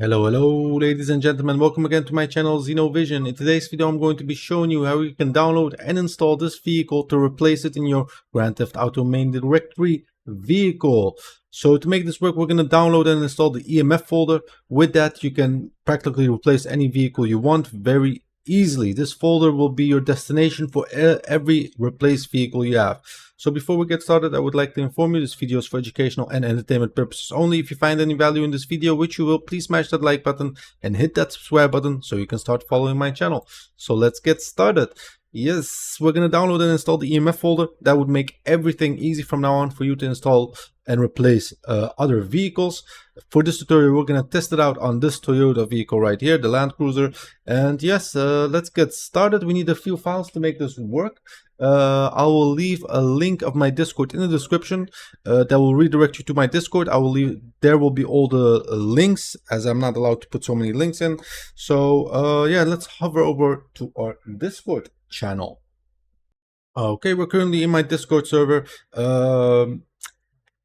Hello ladies and gentlemen, welcome again to my channel ZinoVision. In today's video I'm going to be showing you how you can download and install this vehicle to replace it in your Grand Theft Auto main directory vehicle. So to make this work, we're going to download and install the EMF folder. With that you can practically replace any vehicle you want very easily. This folder will be your destination for every replaced vehicle you have. So before we get started, I would like to inform you this video is for educational and entertainment purposes only. If you find any value in this video, which you will, please smash that like button and hit that subscribe button so you can start following my channel. So let's get started. Yes, we're going to download and install the EMF folder. That would make everything easy from now on for you to install and replace other vehicles. For this tutorial, we're going to test it out on this Toyota vehicle right here, the Land Cruiser. And yes, let's get started. We need a few files to make this work. I will leave a link of my Discord in the description that will redirect you to my Discord. There will be all the links, as I'm not allowed to put so many links in. So yeah, let's hover over to our Discord channel. Okay, we're currently in my Discord server.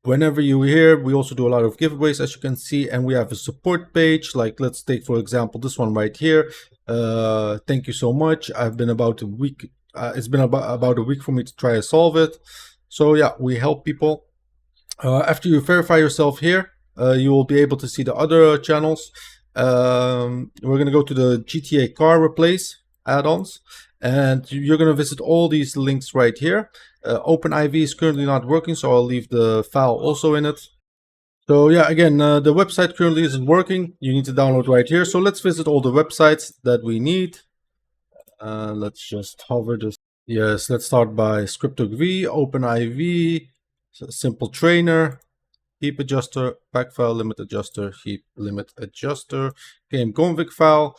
Whenever you're here, we also do a lot of giveaways, as you can see, and we have a support page. Like, let's take for example this one right here. Thank you so much. I've been about a week. It's been about a week for me to try to solve it. So yeah, we help people. After you verify yourself here, you will be able to see the other channels. We're going to go to the GTA car replace add-ons, and you're going to visit all these links right here. OpenIV is currently not working, so I'll leave the file also in it. So yeah, again, the website currently isn't working. You need to download right here. So let's visit all the websites that we need. Let's just hover this. Yes, let's start by Script.v, OpenIV, Simple Trainer, Heap Adjuster, Pack File, Limit Adjuster, Heap Limit Adjuster, Game Config File,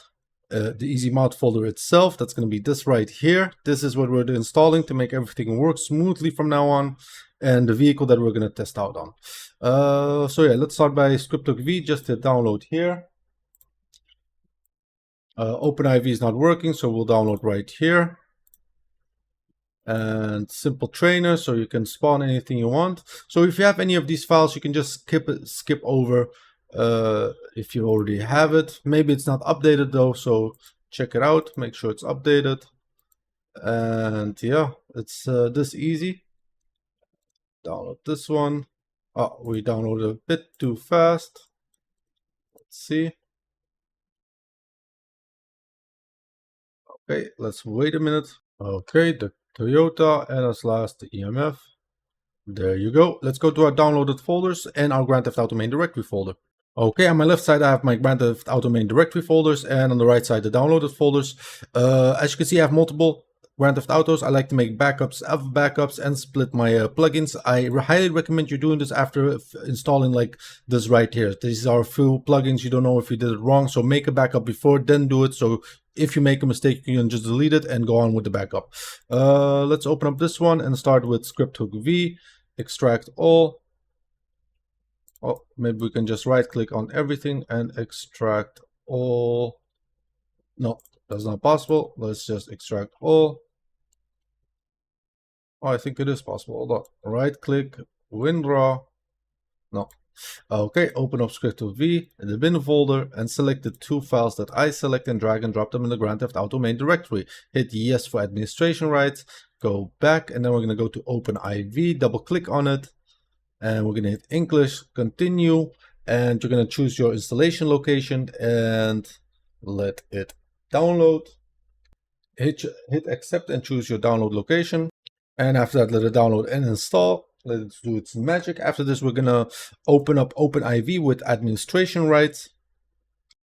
the Easy Mod folder itself. That's going to be this right here. This is what we're installing to make everything work smoothly from now on, and the vehicle that we're going to test out on. So yeah, let's start by Script.v, just to download here. OpenIV is not working, so we'll download right here. And Simple Trainer, so you can spawn anything you want. So if you have any of these files, you can just skip over if you already have it. Maybe it's not updated though, so check it out, make sure it's updated. And yeah, it's this easy. Download this one. Oh, we downloaded a bit too fast. Let's see. Okay, let's wait a minute. Okay, the Toyota, and as last the EMF. There you go. Let's go to our downloaded folders and our Grand Theft Auto main directory folder. Okay, on my left side I have my Grand Theft Auto main directory folders, and on the right side the downloaded folders. As you can see, I have multiple Grand Theft Autos. I like to make backups of backups and split my plugins. I highly recommend you doing this after installing like this right here. These are few plugins. You don't know if you did it wrong, so make a backup before, then do it. So if you make a mistake, you can just delete it and go on with the backup. Let's open up this one and start with Script.v, extract all. Oh, maybe we can just right click on everything and extract all. No, that's not possible. Let's just extract all. Oh, I think it is possible. Hold on. Right click, WinRAR. No. Okay, open up Script.v in the bin folder and select the two files that I select and drag and drop them in the Grand Theft Auto main directory. Hit yes for administration rights, go back, and then we're going to go to OpenIV, double click on it, and we're going to hit English, continue, and you're going to choose your installation location and let it download. Hit accept and choose your download location, and after that let it download and install. Let it do its magic. After this, we're gonna open up OpenIV with administration rights.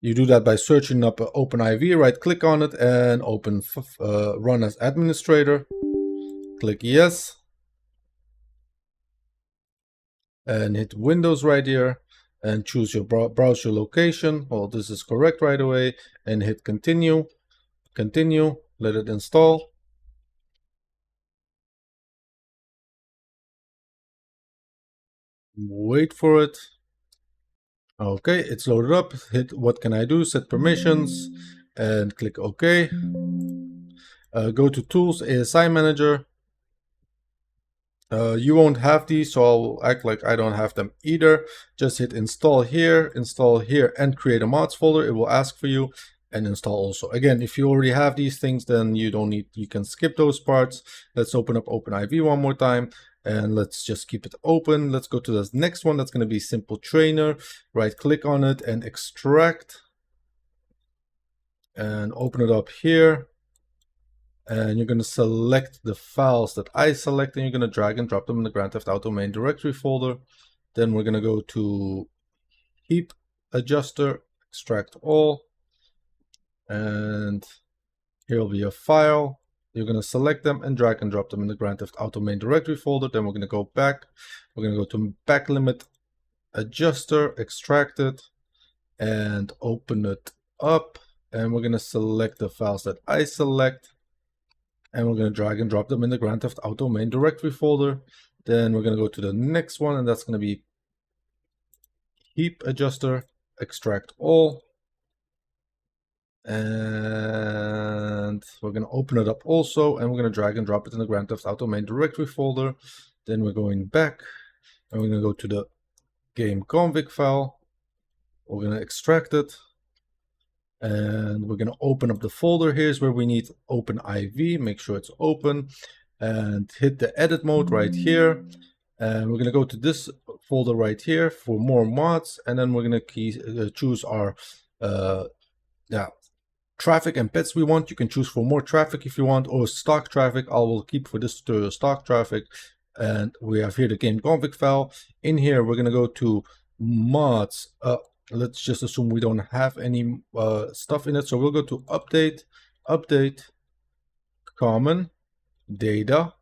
You do that by searching up OpenIV, right click on it and open run as administrator. Click yes. And hit Windows right here and choose your browser location. Well, this is correct right away, and hit continue. Continue, let it install. Wait for it. Okay, it's loaded up. Hit what can I do, set permissions, and click OK. Go to Tools, ASI Manager, You won't have these, so I'll act like I don't have them either. Just hit install here, and create a mods folder. It will ask for you, and install also. Again, if you already have these things, then you don't need, you can skip those parts. Let's open up OpenIV one more time, and let's just keep it open. Let's go to the next one. That's going to be Simple Trainer. Right click on it and extract, and open it up here. And you're going to select the files that I select, and you're going to drag and drop them in the Grand Theft Auto main directory folder. Then we're going to go to heap adjuster, extract all, and here will be a file. You're going to select them and drag and drop them in the Grand Theft Auto main directory folder. Then we're going to go back. We're going to go to back limit adjuster, extract it, and open it up. And we're going to select the files that I select, and we're going to drag and drop them in the Grand Theft Auto main directory folder. Then we're going to go to the next one, and that's going to be heap adjuster, extract all, and we're going to open it up also, and we're going to drag and drop it in the Grand Theft Auto main directory folder. Then we're going back, and we're going to go to the game config file. We're going to extract it, and we're going to open up the folder. Here's where we need OpenIV. Make sure it's open, and hit the edit mode right here. And we're going to go to this folder right here for more mods, and then we're going to choose our traffic and pets we want. You can choose for more traffic if you want, or stock traffic. I will keep for this tutorial stock traffic. And we have here the game config file. In here, we're going to go to mods. Let's just assume we don't have any stuff in it. So we'll go to update, common, data.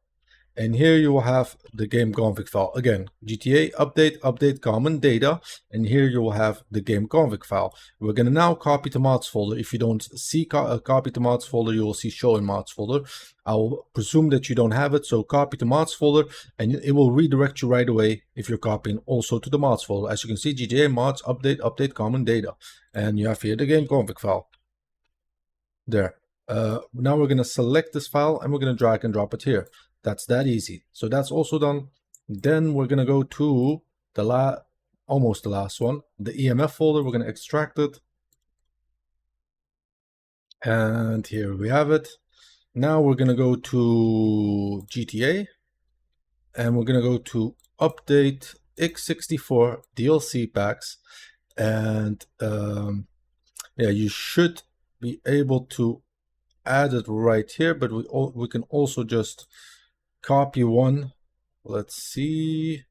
And here you will have the game config file. Again, GTA, update, common, data. And here you will have the game config file. We're going to now copy to mods folder. If you don't see copy to mods folder, you will see show in mods folder. I'll presume that you don't have it. So copy to mods folder, and it will redirect you right away if you're copying also to the mods folder. As you can see, GTA mods, update, common, data. And you have here the game config file. There. Now we're going to select this file, and we're going to drag and drop it here. That's that easy. So that's also done. Then we're going to go to the almost the last one, the EMF folder. We're going to extract it. And here we have it. Now we're going to go to GTA, and we're going to go to update x64 DLC packs. And yeah, you should be able to add it right here, but we can also just copy one. Let's see.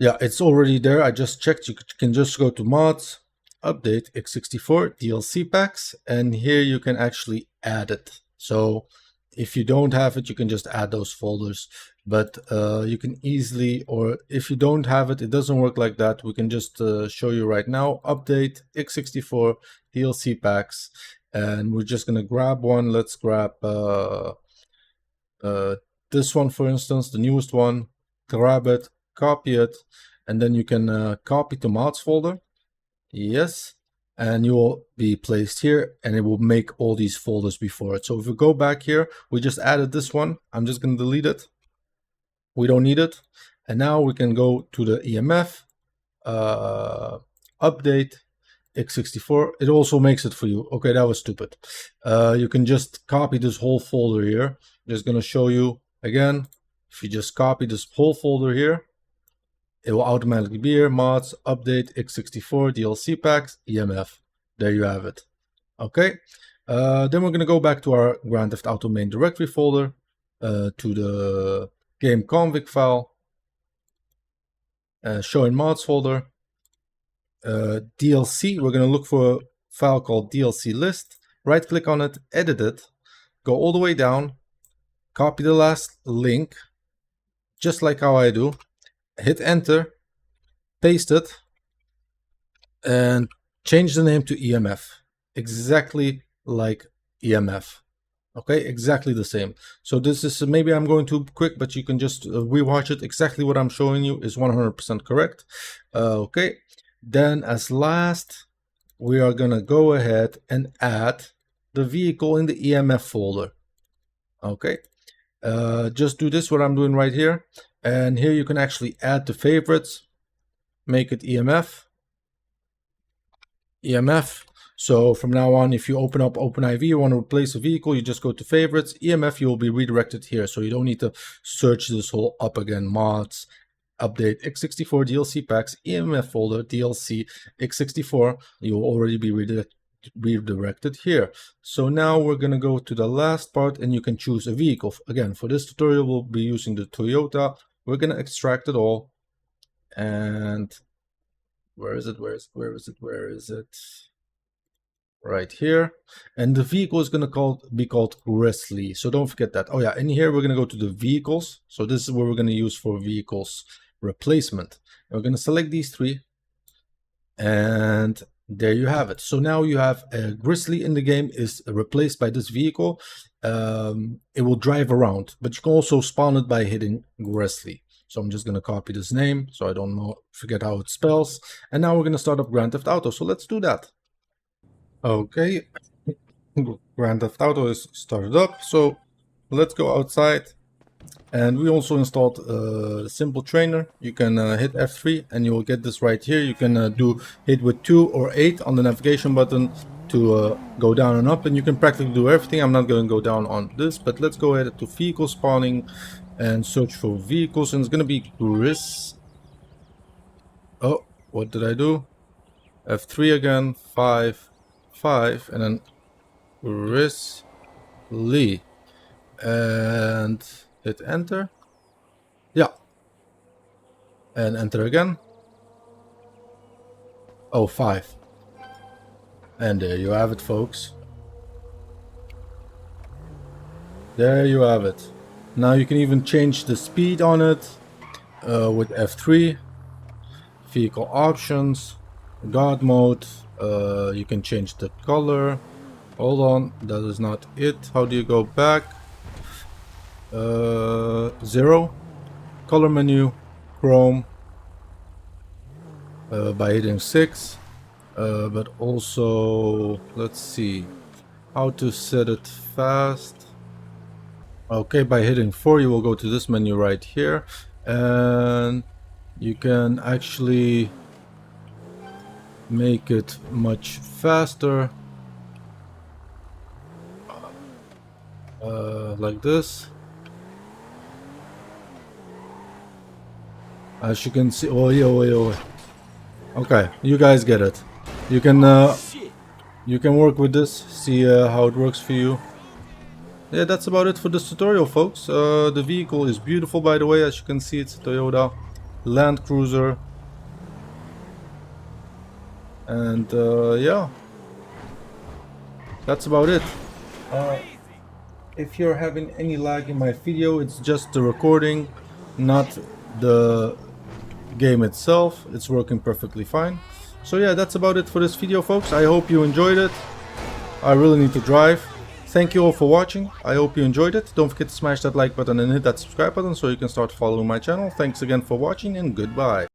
Yeah, it's already there. I just checked. You can just go to mods, update x64 DLC packs, and here you can actually add it. So if you don't have it, you can just add those folders, but you can easily, or if you don't have it, it doesn't work like that. We can just show you right now, update x64 DLC packs, and we're just going to grab one. Let's grab this one, for instance, the newest one. Grab it, copy it, and then you can copy to mods folder. Yes, and you will be placed here, and it will make all these folders before it. So if we go back here, we just added this one. I'm just going to delete it. We don't need it. And now we can go to the EMF, update x64. It also makes it for you. Okay, that was stupid. You can just copy this whole folder here. I'm just going to show you again. If you just copy this whole folder here, it will automatically be here. Mods, update x64 DLC packs, EMF. There you have it. Okay. Then we're going to go back to our Grand Theft Auto main directory folder, to the game config file, show in mods folder. DLC, we're going to look for a file called DLC list. Right click on it, edit it, go all the way down, copy the last link, just like how I do, hit enter, paste it, and change the name to EMF, exactly like EMF. Okay, exactly the same. So this is, maybe I'm going too quick, but you can just rewatch it. Exactly what I'm showing you is 100% correct. Okay. Then as last, we are going to go ahead and add the vehicle in the EMF folder. Okay. just do this, what I'm doing right here. And here you can actually add to favorites, make it EMF. So from now on, if you open up OpenIV, you want to replace a vehicle, you just go to favorites, EMF, you will be redirected here. So you don't need to search this whole up again. Mods, update, x64 DLC packs, EMF folder, DLC, x64, you will already be redirected here. So now we're going to go to the last part and you can choose a vehicle. Again, for this tutorial, we'll be using the Toyota. We're going to extract it all. And where is it? Right here. And the vehicle is going to be called Grizzly. So don't forget that. Oh yeah, and here we're going to go to the vehicles. So this is what we're going to use for vehicles replacement. And we're going to select these three. And there you have it. So now you have a Grizzly in the game is replaced by this vehicle. It will drive around, but you can also spawn it by hitting Grizzly. So I'm just going to copy this name so I don't forget how it spells. And now we're going to start up Grand Theft Auto. So let's do that. Okay, Grand Theft Auto is started up. So let's go outside. And we also installed a simple trainer. You can hit F3 and you will get this right here. You can hit with 2 or 8 on the navigation button to go down and up. And you can practically do everything. I'm not going to go down on this, but let's go ahead to vehicle spawning and search for vehicles. And it's going to be Gris. Oh, what did I do? F3 again, 5, 5, and then Grizzly. And hit enter. Yeah. And enter again. Oh, 5. And there you have it, folks. There you have it. Now you can even change the speed on it with F3. Vehicle options. God mode. You can change the color. Hold on, that is not it. How do you go back? 0. Color menu. Chrome. By hitting 6. But also, let's see how to set it fast. Okay, by hitting 4 you will go to this menu right here, and you can actually make it much faster, like this. As you can see, oh yeah. Okay, you guys get it. You can work with this, see how it works for you. Yeah, that's about it for this tutorial, folks. The vehicle is beautiful, by the way. As you can see, it's a Toyota Land Cruiser. And yeah, that's about it. If you're having any lag in my video, it's just the recording, not the game itself. It's working perfectly fine. So yeah, that's about it for this video, folks. I hope you enjoyed it. I really need to drive. Thank you all for watching. I hope you enjoyed it. Don't forget to smash that like button and hit that subscribe button so you can start following my channel. Thanks again for watching and goodbye.